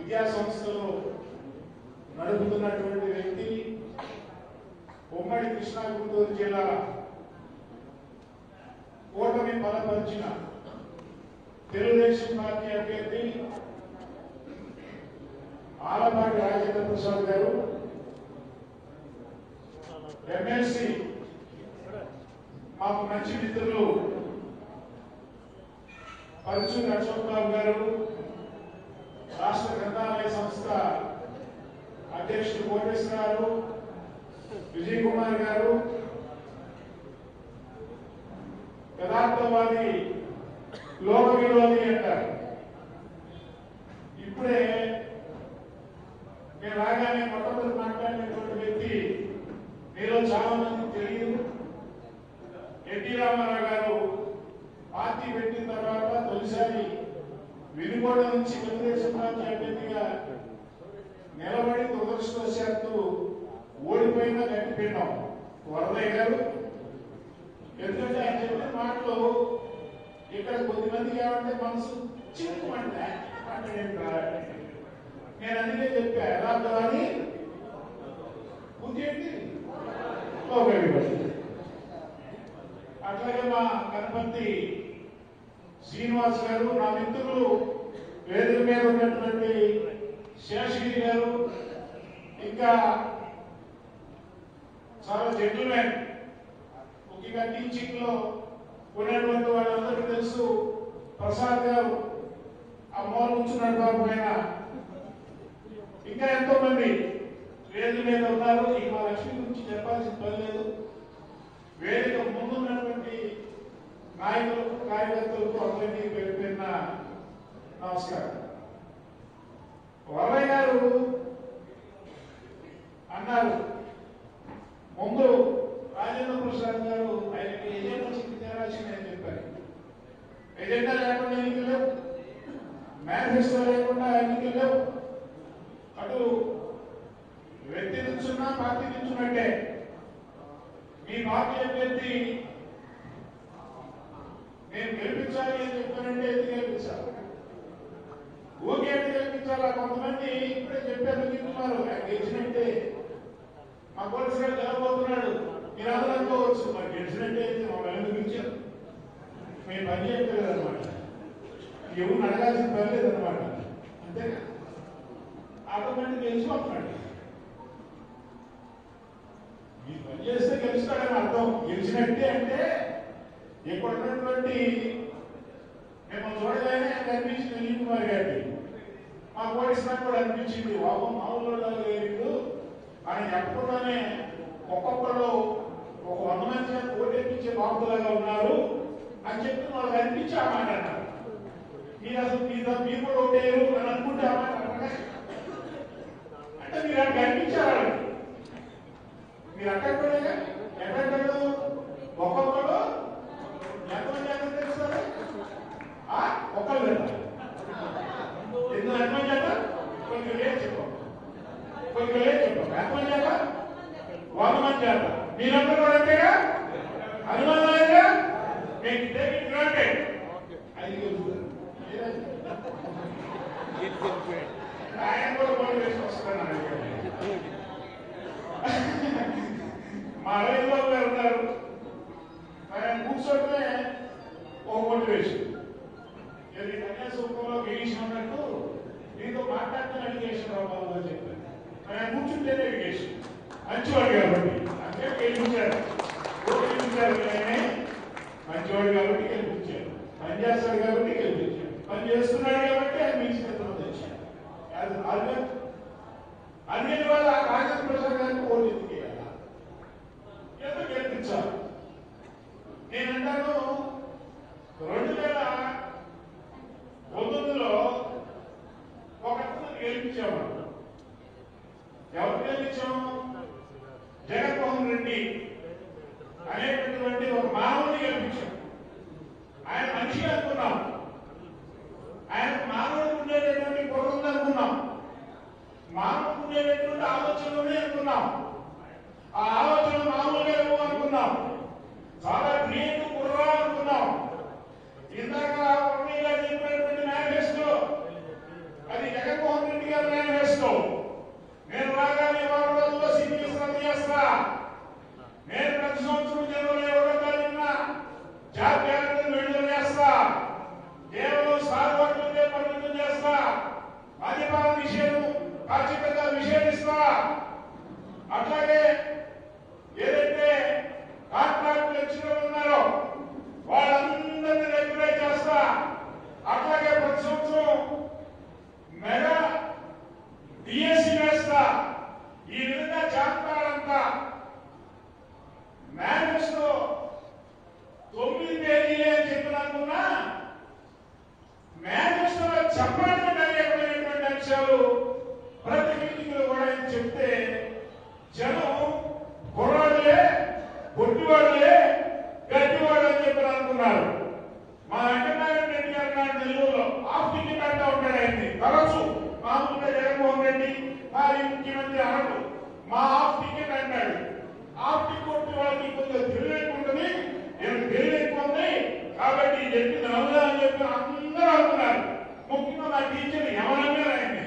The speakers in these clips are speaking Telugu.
విద్యా సంస్థలు నడుపుతున్నటువంటి వ్యక్తి, ఉమ్మడి కృష్ణా గుంటూరు జిల్లా కూటమి బలపరిచిన తెలుగుదేశం పార్టీ అభ్యర్థి ఆలపాటి రాజేంద్ర ప్రసాద్ గారు, ఎమ్మెల్సీ మాకు మంచి మిత్రులు పరుచూరి అశోక్ బాబు గారు, రాష్ట్ర గ్రంథాలయ సంస్థ అధ్యక్షుడు కోటేశ్వరరావు, విజయ్ కుమార్ గారు, యథార్థవాది లోక విరోధి అంటారు. ఇప్పుడే నేను రాగానే మొట్టమొదటి మాట్లాడినటువంటి వ్యక్తి మీలో చాలా మంది తెలియదు. ఎన్టీ రామారావు గారు పార్టీ పెట్టిన తర్వాత తొలిసారి వినుగోడ నుంచి తెలుగుదేశం పార్టీ అభ్యర్థిగా నిలబడి దురదృష్టవశాత్తు ఓడిపోయిన గట్టి పెట్టాం వరదయ్య గారు. ఎందుకంటే ఆయన చెప్పిన మాటలు ఇక్కడ కొద్దిమందికి ఏమంటే మనసు చిక్కుమంటే నేను అందుకే చెప్పా యథార్థమని బుద్ధి అట్లాగే మా గణపతి శ్రీనివాస్ గారు, నా మిత్రులు వేదిక మీద ఉన్నటువంటి శేషగిరి గారు, ఇంకా చాలా జెంటిల్మెన్, ముఖ్యంగా టీచింగ్ లో ఉన్నటువంటి వాళ్ళందరికీ తెలుసు. ప్రసాద్ గారు ఆ మూల కూర్చున్నాడు బాబు ఆయన, ఇంకా ఎంతో మంది వేదిక మీద ఉన్నారు. ఇక మా లక్ష్మి గురించి చెప్పాల్సిన పని లేదు. వేదిక ముందున్నటువంటి నాయకులకు, కార్యకర్తలకు అందరికీ పేరు పేరున నమస్కారం. వరయ్య గారు అన్నారు ముందు రాజేంద్ర ప్రసాద్ గారు ఆయనకి ఎజెండా చెప్పి తేరాల్సింది అని చెప్పారు. ఎజెండా లేకుండా ఎన్నికలు లేవు, మేనిఫెస్టో లేకుండా ఎన్నికలు లేవు. అటు వ్యక్తి నుంచున్నా పార్టీ నుంచున్నట్టే. మీ పార్టీ అభ్యర్థి నేను గెలిపించాలి అని చెప్పానంటే ఎందుకు గెలిపించాలి, ఊరికే ఎందుకు గెలిపించాలా? కొంతమంది ఇప్పుడే చెప్పారు చెప్తున్నారు ఆయన గెలిచినట్టే, మా పోలీసు గారు గెలవబోతున్నాడు మీరు అందరూ అనుకోవచ్చు. మరి గెలిచినట్టే మమ్మల్ని ఎందుకు గెలిచారు? మేము పని చేయట్లేదు అనమాట, ఎవరిని అడగాల్సిన పని లేదనమాట. అంతేగా ఆటోమేటిక్ గెలిచిపోతున్నాడు. మీరు పని చేస్తే గెలుస్తాడని అర్థం. గెలిచినట్టే అంటే ఇక్కడ ఉన్నటువంటి మిమ్మల్ని చూడగానే అనిపించింది విజయ్ కుమార్ గారికి, మా పోలీసు కూడా అనిపించింది బాబు మామూలు లేదు అని చెప్పకుండానే ఒక్కొక్కరు ఒక 100 మంది ఓటేపించే బాబులాగా ఉన్నారు అని చెప్పి వాళ్ళకి అనిపించి ఆ మాట అన్నారు. మీరు అసలు మీరు కూడా ఓటేయరు అని అనుకుంటే ఆ మాట అంటే మీరు అక్కడ కనిపించారు. మీరు అక్కడ కూడా ఎక్కడెక్కడ ఒక్కొక్కరు ఎంతమంది ఎక్కడ తెలుస్తారు? ఒకళ్ళు ఎందుకు ఎంతమంది చెప్ప కొంచెం లేదు చెప్పం, కొంచెం లేదు చెప్పం. ఎంతమంది చెప్ప 100 మంది చేత మీరందరూ కూడా అంతేగా, అనుమానం లేదుగా. మీకు డేవిడ్ గ్రాంటెడ్ ఆయన కూడా మోటివేషన్ వస్తున్నాను. మా రవీంద్ర బాబు గారు ఉన్నారు, ఆయన కూర్చోటమే ఒక మోటివేషన్. కన్యాశుల్కంలో ఎడ్యుకేషన్ ఉన్నట్టు దీంతో మాట్లాడుతున్న ఎడ్యుకేషన్ బాబు అని చెప్పారు. ఆయన కూర్చుంటేనే ఎడ్యుకేషన్ మంచివాడు కాబట్టి అంటే గెలిపించారు. గెలిపించారు ఆయనే మంచివాడు కాబట్టి గెలిపించారు, పని చేస్తాడు కాబట్టి గెలిపించారు, పని చేస్తున్నాడు కాబట్టి ఆయన మీ చేతుల్లో తెచ్చారు. అన్ని వాళ్ళ రాజేంద్ర ప్రసాద్ గారికి ఓటు ఎందుకు వేయాలా, ఎందుకు గెలిపించాలి? నేనంటాను 2019లో ఒక అతను గెలిపించాము. ఎవరు గెలిపించాము? జగన్మోహన్ రెడ్డి అనేటటువంటి ఒక మానవుని గెలిపించాం. ఆయన మనిషి అనుకున్నాం, ఆయన మానవుడికి ఉండేటటువంటి పొరుగుంది అనుకున్నాం, మానవుడికి ఉండేటటువంటి ఆలోచనలు అనుకున్నాం. ఆ ఆలోచన మామూలుగా ఏమో అనుకున్నాం, చాలా క్రియేటివ్ కుర్రా అనుకున్నాం. ఇందాక చెప్పినటువంటి మేనిఫెస్టో అది జగన్మోహన్ రెడ్డి గారు చేసుకో. నేను రాగానే వారం రోజుల్లో సీనియర్స్ రద్దు చేస్తా. నేను ప్రతి సంవత్సరం జనవరి 1వ తారీఖున జాబ్ క్యాలెండర్ విడుదల చేస్తా. కేవలం స్టార్ వర్కులకే పరిమితం చేస్తా. మద్యపాన నిషేధం ఖచ్చితంగా నిషేధిస్తా. అట్లాగే ఏదైతే కాంట్రాక్ట్ లెక్చరర్లు ఉన్నారో వాళ్ళందరినీ రెగ్యులేట్ చేస్తా. అట్లాగే ప్రతి సంవత్సరం మెగా డిఎస్సి వేస్తా. ఈ విధంగా జాబితాలంతా మేనిఫెస్టో 9 పేజీలే అని చెప్పినందున మేనిఫెస్టోలో చెప్పడానికి అనేకమైనటువంటి అంశాలు ప్రతి మీటింగ్ లో కూడా చెప్తే జనం కుర్రాళ్ళే పొట్టివాళ్ళే గట్టివాళ్ళు అని చెప్పి అనుకున్నారు. మా వెంకటనారాయణ రెడ్డి గారు నాడు నెల్లూరులో ఆఫ్ టికెట్ అంటా ఉంటాడు. ఆయన్ని తరచు మామూలుగా జగన్మోహన్ రెడ్డి మాజీ ముఖ్యమంత్రి అనడు, మా ఆఫ్ టికెట్ అంటాడు. ఆఫ్ టికెట్ వాళ్ళకి కొంచెం తెలియకు ఉంటుంది, నేను తెలియకు ఉంది కాబట్టి చెప్పింది అవునా అని చెప్పి అందరూ అనుకున్నారు. ముఖ్యంగా మా టీచర్ ఎవరన్నారు ఆయన్ని.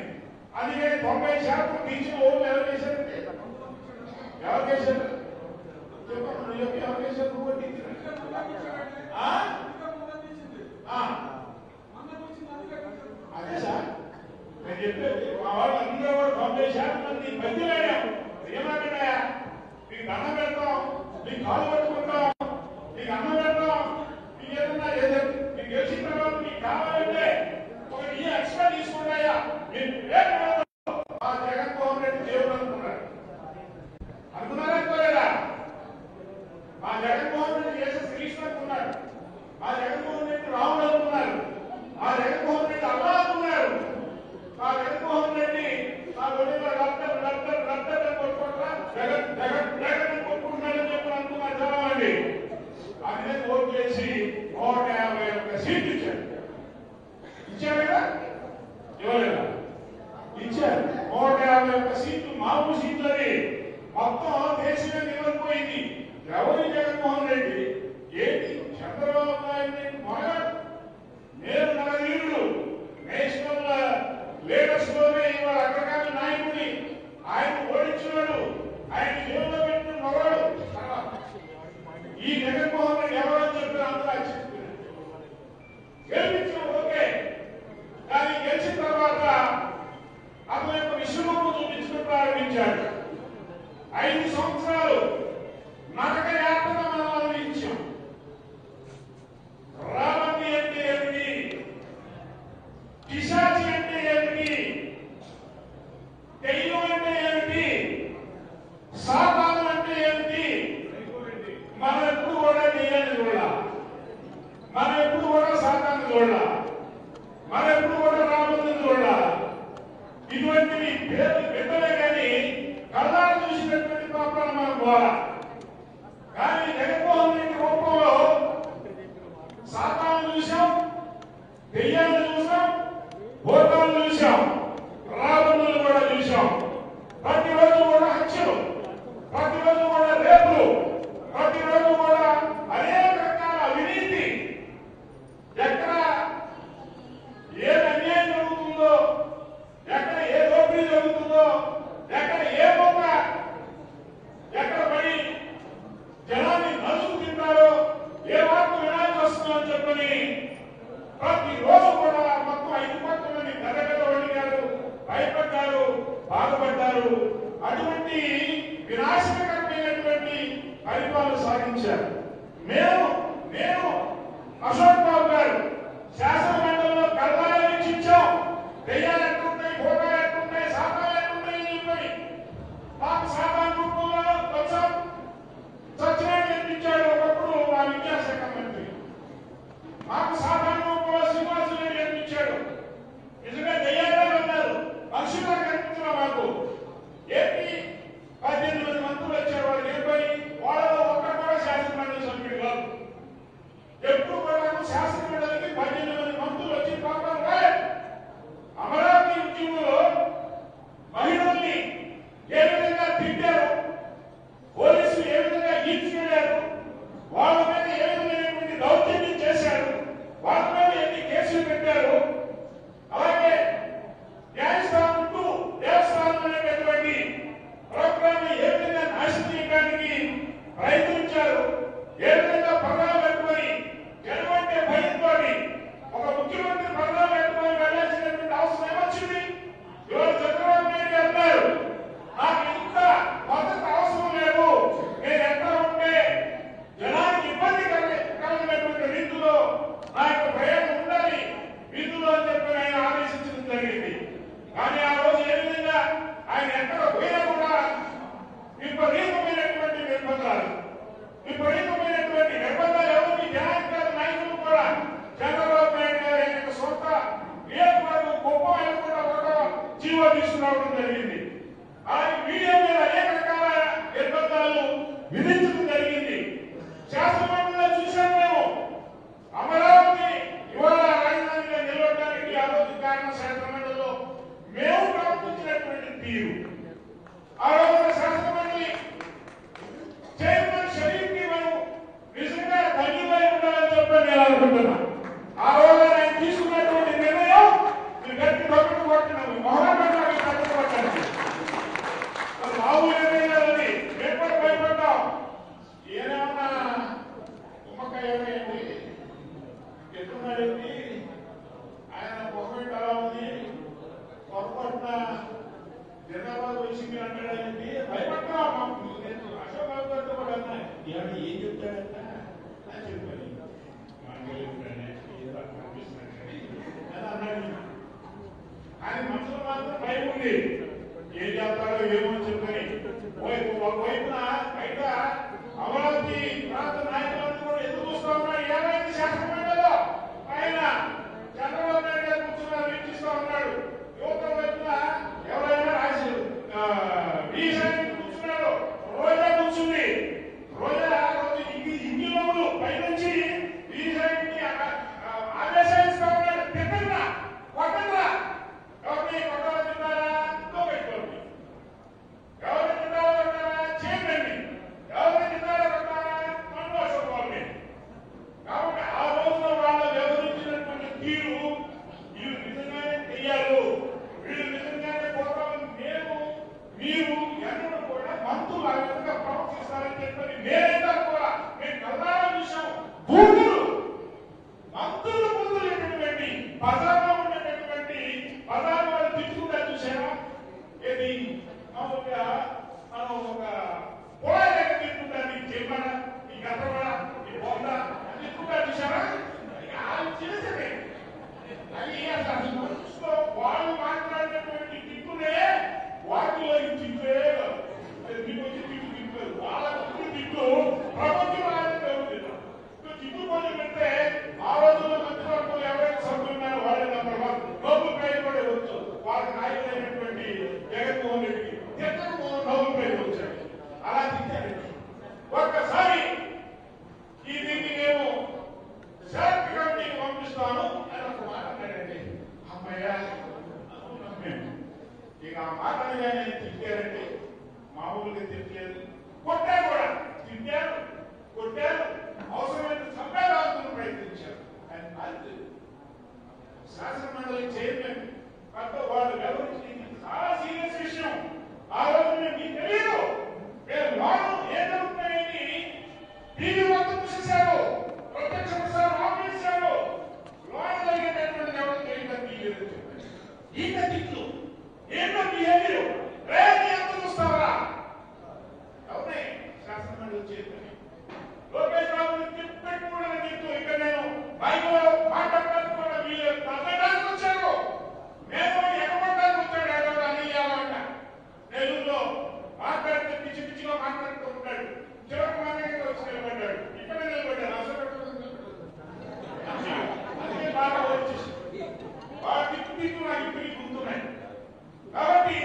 అందుకే 90% టీచర్ ఓట్లు ఎవరు చేశారు? ఎవరు చేశారు చెప్పండి. ఎవరు చేశారు? అదే సార్ నేను చెప్పేది. మా వాళ్ళు అందరూ కూడా 90% మంది మధ్యలో ఏమంటున్నాయా, మీకు దండం పెడతాం, మీకు కాలు పట్టుకుంటాం, మీకు అన్నం పెడతాం, మీకు ఏదన్నా మీకు గెలిచిన తర్వాత మీకు కావాలంటే ఒక ఎక్స్ట్రా తీసుకుంటాయా మా జగన్మోహన్ రెడ్డి దేవుడు అనుకున్నారు. అనుకున్నారా అనుకోలేదా? మా జగన్మోహన్ రెడ్డి చేసే శ్రీకృష్ణ అనుకున్నారు. మా జగన్మోహన్ రెడ్డి రాముడు అనుకున్నారు. మా జగన్మోహన్ రెడ్డి అల్లా అనుకున్నారు. మా జగన్మోహన్ రెడ్డి మా గొడవ రక్తం కొట్టుకుంటా జగన్ జగన్ జగన్ కొట్టుకుంటున్నాడని చెప్పి అనుకున్నారు చదవండి. అదే ఓట్ చేసి 151 సీట్లు ఇచ్చారు. ఇచ్చారు కదా? ఇవ్వలేదా? ఇచ్చారు. 151 సీట్లు మామూలు సీట్లని మొత్తం దేశమే నిలబడిపోయింది. ఎవరి జగన్మోహన్ రెడ్డి ఏంటి చంద్రబాబు నాయుడు మొదలు నేను మన వీరుడు నేషనల్ లీడర్స్ లోనే ఇవాళ అగ్రగామి నాయకుడిని ఆయన ఓడించినాడు. ఆయన జైల్లో పెట్టిన మగాడు ఈ జగన్మోహన్ రెడ్డి ఎవరని చెప్పి అందరూ ఆశ్చర్యపోయారు. గెలిపించాం ఓకే, కానీ గెలిచిన తర్వాత అతని యొక్క విశ్వరూపం చూపించడం ప్రారంభించాడు. 5 సంవత్సరాలు నరక యాత్ర మనం అనుభవించాం. రాబంది అంటే ఏమిటి, పిశాచి అంటే ఏమిటి, దెయ్యం అంటే ఏమిటి, సాతాను అంటే ఏమిటి, మనం ఎప్పుడు కూడా దెయ్యాన్ని చూడాల, మనం ఎప్పుడు కూడా సాతాన్ని చూడాల, మనం ఎప్పుడు కూడా రాబందిని చూడాల. ఇటువంటివి పేర్లు పెట్టలే కానీ కళ్ళారు చూసినటువంటి పాపాలు మనం పోరా. కానీ జగన్మోహన్ రెడ్డి రూపంలో సాతాను చూసాం, దెయ్యాన్ని చూసాం, భూతాలను చూసాం, రాబందులు కూడా చూసాం. ప్రతిరోజు కూడా హత్యలు, ప్రతిరోజు కూడా రేపులు, ప్రతిరోజు కూడా అనేక రకాల అవినీతి. ఎక్కడ ఏ అన్యాయం జరుగుతుందో, ఎక్కడ ఏ దోపిడీ జరుగుతుందో, ఎక్కడ ఏ మొక్క ఎక్కడ పడి జనాన్ని నలుగు తింటారో, ఏ వార్త వినాల్సి వస్తుందో అని చెప్పని ప్రతిరోజు కూడా మొత్తం 5 కోట్ల మంది గదగద వణిగారు, భయపడ్డారు, బాధపడ్డారు. అటువంటి వినాశకరమైనటువంటి పరిపాలన సాగించారు. నేను అశోక్ బాబు గారు శాసన మండలిలో కలవాలని వీక్షించాం. దెయ్యాలు ఎట్లుంటాయి, భూతాలు ఎట్లుంటాయి, సాతాలు ఎట్లుంటాయి అని చెప్పి మాకు సాతాను రూపంలో వచ్చాం. సత్యనారాయణ నిర్మించాడు ఒకప్పుడు మా విద్యాశాఖ మంత్రి. మాకు సాధారణ రూపంలో శ్రీనివాసులు రెడ్డి నిర్మించాడు. నిజంగా దెయ్యాలే ఉన్నారు, మనుషులుగా కనిపించిన మాకు. ఏపీ 18 మంత్రులు వచ్చారు. వాళ్ళు ఏర్పడి వాళ్ళలో ఒక్క కూడా శాసన మండలి సభ్యుడు కాదు. ఎప్పుడు కూడా శాసన మండలికి 18 మంది కానీ ఆ రోజు ఏ విధంగా ఆయన ఎక్కడ పోయినా కూడా విపరీతమైనటువంటి నిర్బంధాలు ఎవరికి జాగ్రత్త నాయకులు కూడా చంద్రబాబు నాయుడు గారి యొక్క సొంత నియోజకవర్గం గొప్ప కూడా ఒక జీవో తీసుకురావడం జరిగింది. అలాగే మీడియా మీద అనేక రకాల నిర్బంధాలు విధించడం జరిగింది. శాసనమండలిలో చూసాం మేము. అమరావతి ఇవాళ రాజధానిగా నిలవడానికి ఆ రోజు కారణం శాసనమండలిలో మేము ప్రవర్తించినటువంటి తీరు. ఆ రోజున శాసనమండలి చైర్మన్ షరీఫ్ కి మనం నిజంగా ధన్యవాదాలు ఉండాలని చెప్పి నేను అనుకుంటున్నా. ఆ రోజు ఆయన తీసుకున్నటువంటి నిర్ణయం గట్టి డబ్బులు కొట్టినాము మొహమ్మద్ కట్టుకోవటానికి మామూలు నిర్ణయాలని మేము కూడా భయపడ్డాం. ఏమన్నా కుమ్మకాయ ఏమైంది ఎత్తున్నాడండి ఆయన మొహమ్మద్ అలా ఉంది పొరపాటున జనాబాద్ వైసీపీ అంటాడండి భయపడ్డాం. అశోక్ బాబు గారితో కూడా అన్నా ఇవన్నీ ఏం చెప్తాడంట అని చెప్పాను అన్నాడు. ఆయన మనసులో మాత్రం భయం ఉంది. ఏం చేస్తాడో ఏమో చెప్పని ఒకవైపున బయట అమరావతి ప్రాంత నాయకులను కూడా ఎదురు చూస్తూ ఉన్నాడు. ఏమైంది శాసనమండలిలో ఆయన చంద్రబాబు నాయుడు గారు కూర్చున్నారు, వీక్షిస్తూ ఉన్నాడు. యువత వైపున ఎవరైనా రాశారు కూర్చున్నాడు. రోజా కూర్చుంది. రోజా రోజు ఇంగిలోడు పైనుంచి ఆదేశాలు ఇస్తా ఉన్నాడు. తిట్టరా కొట్టరా ఎవరిని కొట్టాలో తిన్నారా పెట్టుకోండి, ఎవరిని తిన్నారో కొట్టారా చేయండి, ఎవరిని తిన్నారో కొట్టారా మనోసుకోండి. కాబట్టి ఆ రోజున వాళ్ళు వ్యవహరించినటువంటి తీరు వీళ్ళు నిజంగానే చెయ్యాలి, వీళ్ళు నిజంగానే పోతాం. మీరు ఎన్నడూ కూడా మంత్రులు ఆ విధంగా ప్రవర్తిస్తారని చెప్పని నేనైనా కూడా మేము కలదారా చూసాం. భూములు మంత్రులు పొందలేనటువంటి బజార్లో ఉండేటటువంటి బజార్ వాళ్ళు తిట్టుకుంటా చూసారా? ఏది మామూలుగా మనం ఒక పొలాయి దగ్గర తిట్టుకుంటారు. నీకు చెప్పారా, ఈ గతరా, ఈ బొందా తిట్టుకుంటా చూసారా? వాళ్ళు చేసేదే అది అసలు మనసులో వాళ్ళు మాట్లాడినటువంటి తిట్టునే వాటిలో ఈ తిట్లే తిట్టు వాళ్ళ తిట్టు ప్రపంచం తిట్టు కొంచెం పెడితే ఆ రోజుల్లో మంత్రివర్గంలో ఎవరైనా సభ్యులున్నారో వాళ్ళే నెంబర్ 1 నోబెల్ ప్రైజ్ కూడా ఇవ్వచ్చు. వాళ్ళకి నాయకులైనటువంటి జగన్మోహన్ రెడ్డికి జగన్మోహన్ నోబెల్ ప్రైజ్ వచ్చాడు. అలా తిట్టారండి. ఒక్కసారి ఈ దీన్ని మేము సెలెక్ట్ కమిటీకి పంపిస్తాను అని ఒక మాట అన్నాడండి. అమ్మయ్య ఇక ఆ మాట అనగానే తిట్టారండి. మామూలుగా తిట్టలేదు, కొట్టారు కూడా. తిట్టారు, కొట్టారు, అవసరమైన సంపాదాలను ప్రయత్నించారు. ఆయన శాసనమండలి చైర్మన్ వాళ్ళు వ్యవహరించింది చాలా సీరియస్ విషయం. ఆ రోజు మీకు తెలియదు ఏం జరుగుతున్నాయని టీవీ మొత్తం చూసేశారు, ప్రత్యక్ష ప్రసారం ఆపేశారు. లోన జరిగేటటువంటి ఎవరు తెలియదు. ఈత తిట్లు ఏంటో బిహేవియర్ రేపు ఎంత చూస్తావా? అవునే శాసనమండలి చైర్మన్ లోకేష్ బాబు తిప్పెట్టు కూడా తిట్టు. ఇక్కడ నేను బైక్లో మాట్లాడడానికి కూడా వీళ్ళు తగ్గడానికి వచ్చారు. నేను ఎగబడ్డానికి వచ్చాడు. ఎగబడి అనియాలంట నెల్లూరులో మాట్లాడితే పిచ్చి పిచ్చిగా మాట్లాడుతూ ఉంటాడు. చివరికి మా దగ్గర వచ్చి నిలబడ్డాడు. ఇక్కడ నిలబడ్డాడు. అందుకే బాగా వచ్చేసి బాగా తిప్పు తిప్పు నాకు ఇప్పటికి గుర్తున్నాయి. కాబట్టి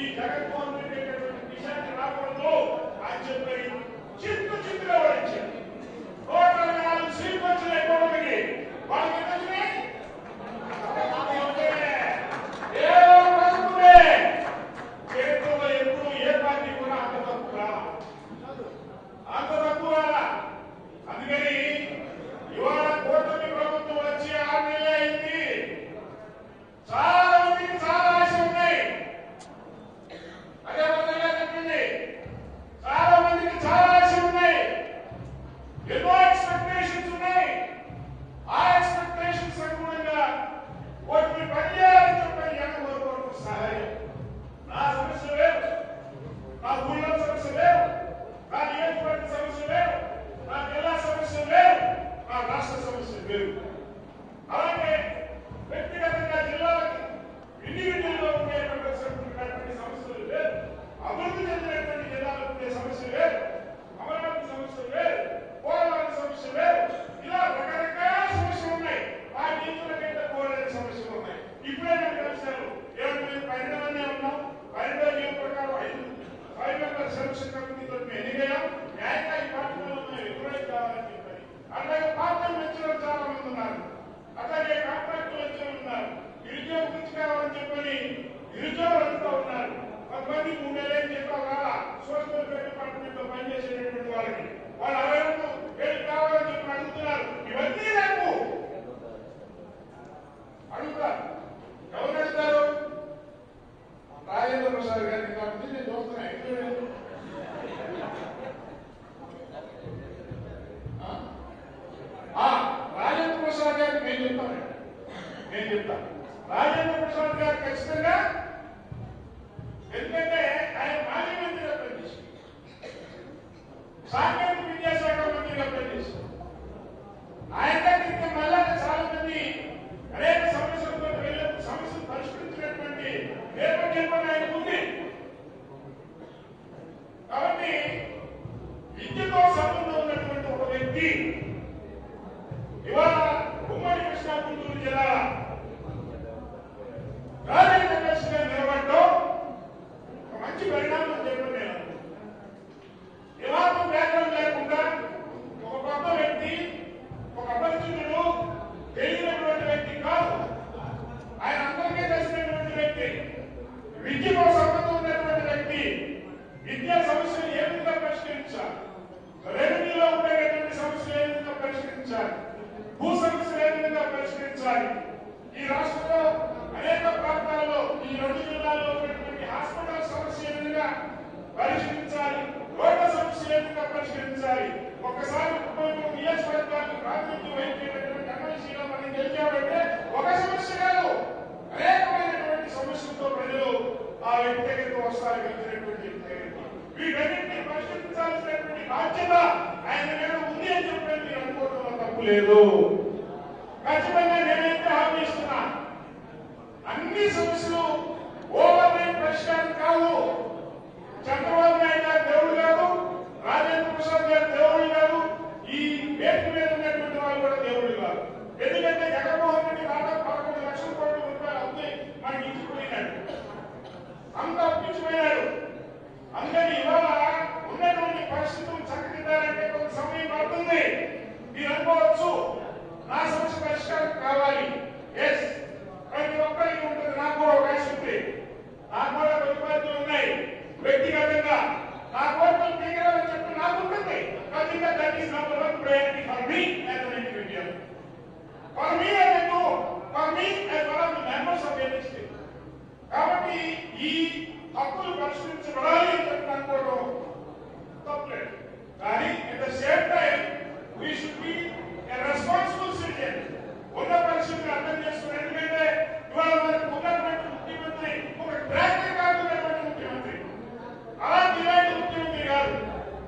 ఈ జగన్మోహన్ రెడ్డి అనేటువంటి విషయాన్ని రాకూడదు అని చెప్పి చిత్తుగా వరించారు. 104 సీట్లు వచ్చినాయి కోటమికి. వాళ్ళకి ఎన్ని వచ్చినాయి? ఏదో తక్కువే. చరిత్రలో ఎప్పుడు ఏ పార్టీ కూడా అంత తక్కువ. అందుకని ఇవాళ కూటమి ప్రభుత్వం వచ్చి 6 నెలలు అయింది. చాలా మందికి చాలా ఆశ ఉన్నాయి. అదే విధంగా చెప్పింది. చాలా మందికి చాలా ఆశ ఉన్నాయి. ఎన్నో ఎక్స్పెక్టేషన్స్ ఉన్నాయి. ఆ ఎక్స్పెక్టేషన్స్ అనుగుణంగా వాటిని పనిచేయాలని చెప్పని జగన్మోహన్ సహాయం. నా సమస్య లేదు, నా ఊళ్ళో సమస్య లేదు, నా నియోజకవర్గ సమస్య లేదు, నా జిల్లా సమస్య లేదు, నా రాష్ట్ర సమస్య లేదు. అలాగే వ్యక్తిగతంగా జిల్లాలకు ఇండివిజువల్గా ఉండేటువంటి సమస్యలు లేదు, అభివృద్ధి చెందినటువంటి జిల్లాలకు ఉండే సమస్య లేదు, అమరావతి సమస్య లేదు, పోలవరం సమస్య లేదు. ఇలా రకరకాల సమస్యలు ఉన్నాయి. ఆ నిధులకైతే పోలేని సమస్యలు ఉన్నాయి. ఇప్పుడే నాకు కలిసారు. మేము 12 మంది ఉన్నాం. 12 జీవో ప్రకారం 5 మెంబర్ సెలక్షన్ కమిటీతో ఎన్నికయ్యాం. న్యాయంగా ఈ పార్టీలో ఎప్పుడైతే కావాలని చెప్పారు. అలాగే పార్టీలు వచ్చిన చాలా మంది ఉన్నారు. అలాగే కాంట్రాక్టులు వచ్చిన ఉన్నారు. నిరుద్యోగ గురించి కావాలని చెప్పని నిరుద్యోగులు అంతా ఉన్నారు. కొంతమంది 3 నెలలు చెప్పారు కదా సోషల్ వెల్ఫేర్ డిపార్ట్మెంట్ లో పనిచేసేటటువంటి వాళ్ళకి వాళ్ళు 60,000 కావాలని చెప్పి అడుగుతున్నారు. ఇవన్నీ నాకు అడుగుతారు. ఎవరు అడుగుతారు? రాజేంద్ర ప్రసాద్ గారిని కాబట్టి నేను చూస్తున్నా. రాజేంద్ర ప్రసాద్ గారికి నేను చెప్తాను. రాజేంద్ర ప్రసాద్ గారు ఖచ్చితంగా, ఎందుకంటే ఆయన మాజీ మంత్రిగా పనిచేశారు, సాంకేతిక విద్యాశాఖ మంత్రిగా పనిచేశారు. ఆయన దగ్గరికి మళ్ళా చాలా మంది అనేక సమస్యలతో వెళ్ళి సమస్యలు పరిష్కరించినటువంటి నేపథ్యంలో ఆయన ఉంది. కాబట్టి విద్యతో సంబంధం ఉన్నటువంటి ఒక వ్యక్తి ఇవాళ ఉమ్మడి కృష్ణా గుంటూరు జిల్లా కార్యదర్శిగా నిలబడటం ఒక మంచి పరిణామం చెప్పండి. నేను ఏమాత్రం బ్యాక్గ్రౌండ్ లేకుండా ఒక కొత్త వ్యక్తి, ఒక అపరిచితుడు, తెలియనటువంటి వ్యక్తి కాదు. ఆయన అందరికీ తెలిసినటువంటి వ్యక్తి, విద్యతో సంబంధం ఉన్నటువంటి వ్యక్తి. విద్యా సమస్యలు ఏ విధంగా పరిష్కరించాలి, రెవెన్యూలో ఉండేటువంటి సమస్యలు ఏ విధంగా పరిష్కరించాలి, భూ సమస్యలు ఏ విధంగా పరిష్కరించాలి, ఈ రాష్ట్రంలో అనేక ప్రాంతాల్లో ఈ 2 జిల్లాల్లో ఉన్నటువంటి హాస్పిటల్ సమస్య ఏ విధంగా పరిష్కరించాలి, రోడ్ల సమస్య ఏ విధంగా పరిష్కరించాలి. ఒక్కసారి 33 నియోజకవర్గాలకు ప్రాతినిధ్యం వహించేటటువంటి ఎమ్మెల్సీగా మనం గెలిచామంటే ఒక సమస్య కాదు, అనేకమైనటువంటి సమస్యలతో ప్రజలు ఆ వ్యక్తి దగ్గరికి వస్తారు. గెలిచినటువంటి వీటన్నింటినీ పరిష్కరించాల్సినటువంటి బాధ్యత ఆయన మీద ఉంది అని చెప్పి మీరు అనుకోవడంలో తప్పు లేదు. ఖచ్చితంగా నేనైతే హామీ ఇస్తున్నా, అన్ని సమస్యలు ఓవర్ నైట్ పరిష్కారం కావు. చంద్రబాబు నాయుడు గారు దేవుడు కాదు, రాజేంద్ర ప్రసాద్ గారు దేవుడు కాదు, ఈ వేదిక మీద ఉన్నటువంటి వాళ్ళు కూడా దేవుడు కాదు. ఎందుకంటే జగన్మోహన్ రెడ్డి దాదాపు 11 లక్షల కోట్ల రూపాయలు అవుతాయి మనకి ఇచ్చిపోయినాడు, అంత అప్పించిపోయినాడు. అందుకని ఇవాళ ఉన్నటువంటి పరిస్థితులు చక్కదిద్దాలంటే కొంత సమయం పడుతుంది. మీరు అనుకోవచ్చు నా సమస్య పరిష్కారం కావాలి. ఎస్, ప్రతి ఒక్కరికి ఉంటుంది. నాకు కూడా ఒక ఆశ ఉంది, నాకు కూడా ప్రతిపాదనలు ఉన్నాయి. వ్యక్తిగతంగా నా కోరికలు తీరాలని చెప్పి నాకు ఉంటుంది. ఖచ్చితంగా that is number 1 priority for me as an individual, for me as a group, for me as one of the members of NST. కాబట్టి ఈ హక్కులు పరిష్కరించబడాలి అని చెప్పి అనుకోవడం తప్పలేదు. కానీ at the same time we should be a responsible citizen. ఉన్న పరిస్థితిని అర్థం చేసుకుని, ఎందుకంటే ఇవాళ మనకు ఉన్నటువంటి ముఖ్యమంత్రి ఒక ట్రాక్ రికార్డు ఉన్నటువంటి ముఖ్యమంత్రి, అలాంటి ఇలాంటి ముఖ్యమంత్రి కాదు.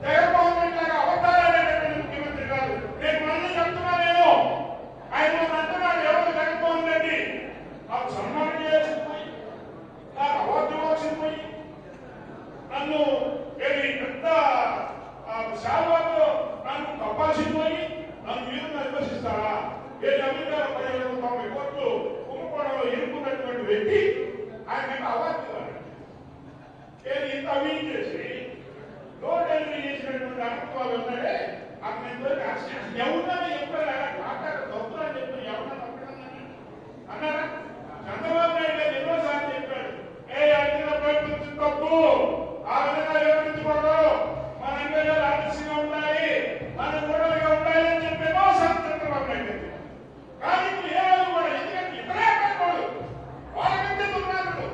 జగన్మోహన్ రెడ్డి లాగా అవతారాలైనటువంటి ముఖ్యమంత్రి కాదు. నేను మళ్ళీ చెప్తున్నా, నేను ఆయన అంటున్నాడు ఎవరు జగన్మోహన్ రెడ్డి నాకు సన్మానం చేయాల్సి పోయి, నాకు అవార్డు ఇవ్వాల్సి పోయి, నన్ను పెద్ద శాల్వాతో నన్ను కప్పాల్సి పోయి నన్ను వీరుగా విమర్శిస్తారా? అమెరికా 1590 కోట్లు కుంభకోణంలో ఇరుక్కున్నటువంటి వ్యక్తి ఆయన అవార్డు ఇవ్వాలి. ఇంత అవినీతి చేసి డోర్ డెలివరీ చేసినటువంటి ప్రభుత్వాలు ఉన్నాడే అతను ఎంతవరకు ఎవరన్నా చెప్పారా మాట్లాడ దొంగలు అని చెప్పి ఎవరన్నా అన్నారా? చంద్రబాబు నాయుడు గారు ఎన్నోసార్లు చెప్పాడు, అడిగిన ప్రయత్నించి తప్పు, ఆ విధంగా వివరించకూడదు, మన ఎంపీలు ఆలస్యంగా ఉండాలి, మన గొడవలుగా ఉండాలి అని చెప్పి ఎన్నోసార్లు చంద్రబాబు నాయుడు గారు. కానీ ఏ రోజు కూడా ఎందుకంటే ఇతరే కట్టుకోడు, వాళ్ళకంటే దుర్మార్గుడు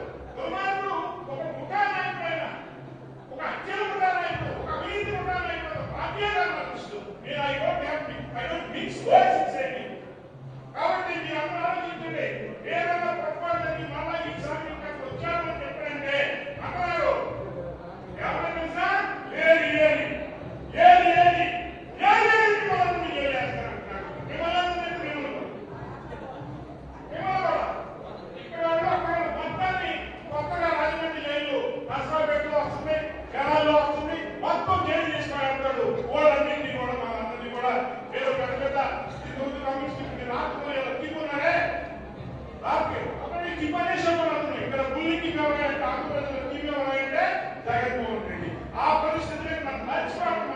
ఒక ముఠా నాయకుడు అయినా, ఒక హత్యల ముఠా నాయకుడు, ఒక అవినీతి ముఠా నాయకుడు, నేను I don't mix words saying. కాబట్టి మీరు అందరూ ఆలోచించండి, ఏదైనా పొరపాటు జరిగి మళ్ళా ఈసారి ఇక్కడికి వచ్చారని చెప్పారంటే అన్నారు ఎవరైనా తెలుసా ఏది ఏది ఏది ఏది ఏది ఏది మిమ్మల్ని చేయాలంటున్నారు. ఇక్కడ మొత్తాన్ని కొత్తగా రాజమండ్రి జైలు నర్సరావుపేటలో వస్తుంది, జనాల్లో వస్తుంది, మొత్తం జైలు తీసుకున్నాడు. వాళ్ళన్నింటినీ కూడా మనందరినీ కూడా ఏదో పెద్ద పెద్ద కమ్యూనిస్ట్ రాత్రులు ఇలా తిప్పున్నారే అక్కడ తిప్పనేషన్ ఇక్కడ బుల్లింగ్ ఎవరైనా ఆంధ్రప్రదేశ్ టీం ఎవరైతే జగన్మోహన్ రెడ్డి. ఆ పరిస్థితిని మనం మర్చిపోవడం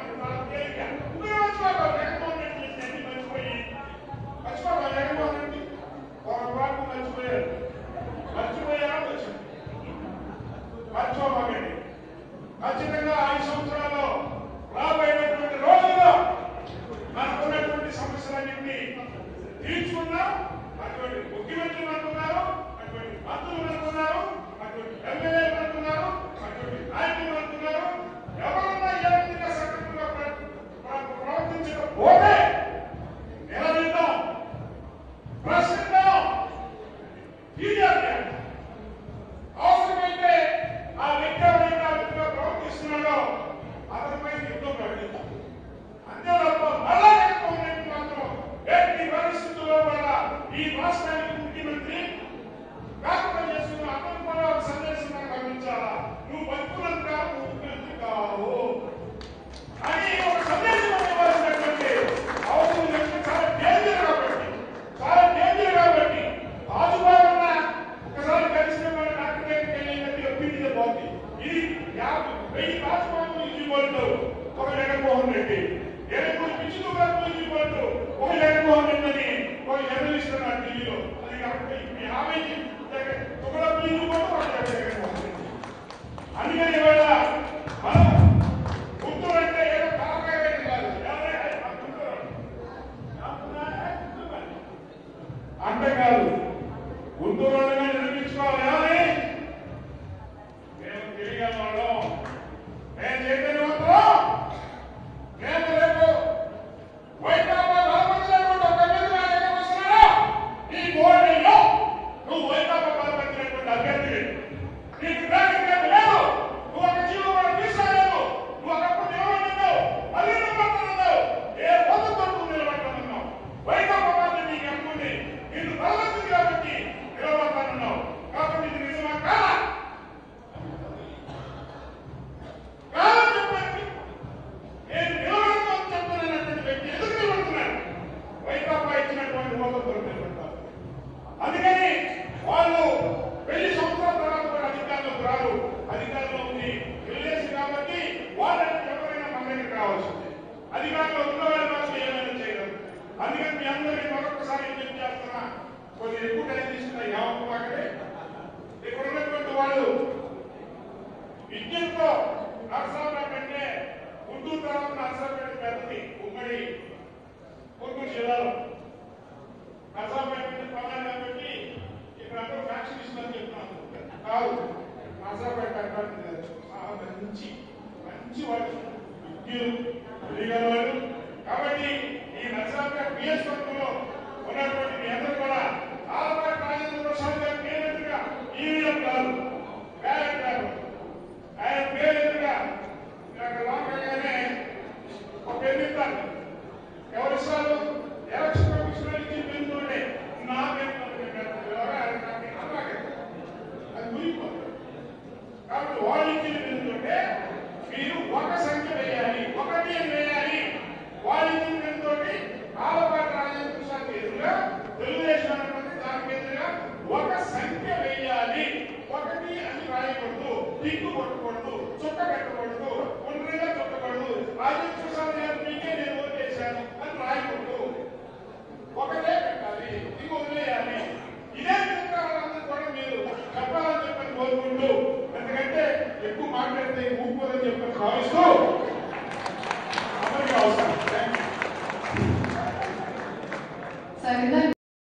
జగన్మోహన్ రెడ్డి చేసి మర్చిపోయి జగన్మోహన్ రెడ్డి ఒక ప్రాంతం మర్చిపోయారా వచ్చింది మర్చిపోకండి. ఖచ్చితంగా 5 సంవత్సరాల్లో రాబోయేటువంటి రోజుల్లో మనకున్నటువంటి సమస్యలన్నింటినీ తీర్చుకున్నాం. అటువంటి ముఖ్యమంత్రులు అనుకున్నారు, అటువంటి మంత్రులు అనుకున్నారు, అటువంటి ఎమ్మెల్యేలు అనుకున్నారు, అటువంటి నాయకులు అనుకున్నారు. ఎవరన్నా ఏ విధంగా సక్రమంగా ప్రవర్తించకపోతే నిలదీద్దాం, ప్రశ్నిద్దాం, తీయాలి. అవసరమైతే ఆ వ్యక్తి ఎవరైనా విధంగా ప్రవర్తిస్తున్నాడో అతనిపై యుద్ధం ప్రకటిద్దాం. అంతే తప్ప మళ్ళా జగన్మోహన్ మాత్రం ఎట్టి పరిస్థితుల్లో కూడా ఈ రాష్ట్రానికి ముఖ్యమంత్రి వ్యాపారం చేస్తున్న అతను కూడా ఒక సందేశం గమనించాలా, నువ్వు బతుకున్నంత నువ్వు ముఖ్యమంత్రి కావు అని ఒక సందేశం ఇవ్వాల్సినటువంటి అవసరం లేదు. చాలా డేంజర్ కాబట్టి రాజుబాబున్న ఒకసారి కలిసిన వాళ్ళు డాక్టర్ దగ్గరికి వెళ్ళినట్టుగా పీడితే పోతుంది. ఇది 1000 రాజుబాబు ఇచ్చిపోతావు ఒక జగన్మోహన్ రెడ్డి, ఒక జగన్మోహన్ రెడ్డి అని ఒక జర్నలిస్తున్నాడు ఢిల్లీలో. అది కాబట్టి 50 జగన్మోహన్ రెడ్డి. అందుకని ఇవాళ మనం గుంటూరు అంటే ఏదో కాకాయ కాదు అంటే కాదు, గుంటూరు నిర్మించుకోవాలి. మేము తెలియని వాళ్ళం, మేము చైతన్యవంతులం. మేము రేపు వైకాపా బలపరిచినటువంటి ఒక అభ్యర్థి వస్తున్నాడు. ఈ గోడలో నువ్వు వైకాపా బలపరిచినటువంటి అభ్యర్థి, నీకు రాజకీయం లేదు, నువ్వు ఒక జీవో కూడా తీసుకోలేదు, నువ్వు ఒకప్పుడు నిలబడుతున్నావు, మళ్ళీ నిలబడుతున్నావు, ఏ పద్ధతితో నువ్వు నిలబడుతున్నావు. వైకాపా పార్టీ నీకు అనుకుంది, నిన్ను బలపరిచింది కాబట్టి నిలబడుతున్నావు. కాబట్టి ఇది నిజమా కాదా? చెప్పండి. నేను నిలబడతాను చెప్తున్నటువంటి వ్యక్తి ఎందుకు నిలబడుతున్నాను? వైకాపా ఇచ్చినటువంటి హోదాతో నిలబడతారు. అందుకని వాళ్ళు 1000 సంవత్సరాల తర్వాత కూడా అధికారంలోకి రారు. అధికారంలో ఉంది తెలుగుదేశం కాబట్టి వాళ్ళని ఎవరైనా మన దగ్గరికి రావాల్సింది. అధికారంలో ఉన్నవారి కోసం ఏమైనా చేయగలరు. అందుకని మీ అందరికీ మరొకసారి విజ్ఞప్తి చేస్తున్నా, కొంచెం ఎక్కువ టైం తీసుకున్న యావక్కడే ఇక్కడ ఉన్నటువంటి వాళ్ళు విద్యుత్తో నర్సరావుపేట అంటే గుంటూరు తర్వాత నర్సరావుపేట పెద్దది ఉమ్మడి గుంటూరు జిల్లాలో. నర్సరావుపేట పవన్ కాబట్టి ఇక్కడ అందరూ ఫ్యాక్షన్ ఇస్తుందని చెప్తున్నాను కాదు. నర్సరావుపేట మంచి మంచి వాళ్ళు విద్యులు తెలియగల వాళ్ళు. కాబట్టి ఈ నర్సరావుపేట నియోజకవర్గంలో ఉన్నటువంటి మీ అందరూ కూడా ఆలపాటి రాజేంద్ర ప్రసాద్ గారి పేరెందుగా ఈవీఎం కాదు బ్యాలెట్ కాదు, ఆయన పేరెందుగా లోకగానే ఒక ఎన్నిస్తారు. ఎవరిస్తారు? ఎలక్షన్ కమిషన్ ఇచ్చి పెరుగుతుండే నా అది మునిగిపోతుంది. కాబట్టి వాళ్ళు ఇచ్చిన పెరుగుతుంటే మీరు ఒక సంఖ్య వేయాలి, 1 అని వేయాలి. వాళ్ళు ఇచ్చిన పెరుగుతోటి ఆలపాటి రాజేంద్ర ప్రసాద్ ఎదురుగా తెలుగుదేశం అన్నటువంటి దానికి ఎదురుగా ఒక సంఖ్య వేయాలి. 1 అని రాయకూడదు. టిక్కు కొట్టకూడదు, చుక్క పెట్టకూడదు, ఒంటరిగా చుట్టకూడదు, రాజేంద్ర ప్రసాద్ గారు మీకే నేను ఓటేశాను అని రాయకూడదు, ఒకటే పెట్టాలి, ఇది వదిలేయాలి. ఇదే విధంగా వాళ్ళందరూ కూడా మీరు చెప్పాలని చెప్పని కోరుకుంటూ, ఎందుకంటే ఎక్కువ మాట్లాడితే ఊపుకోదని చెప్పని భావిస్తూ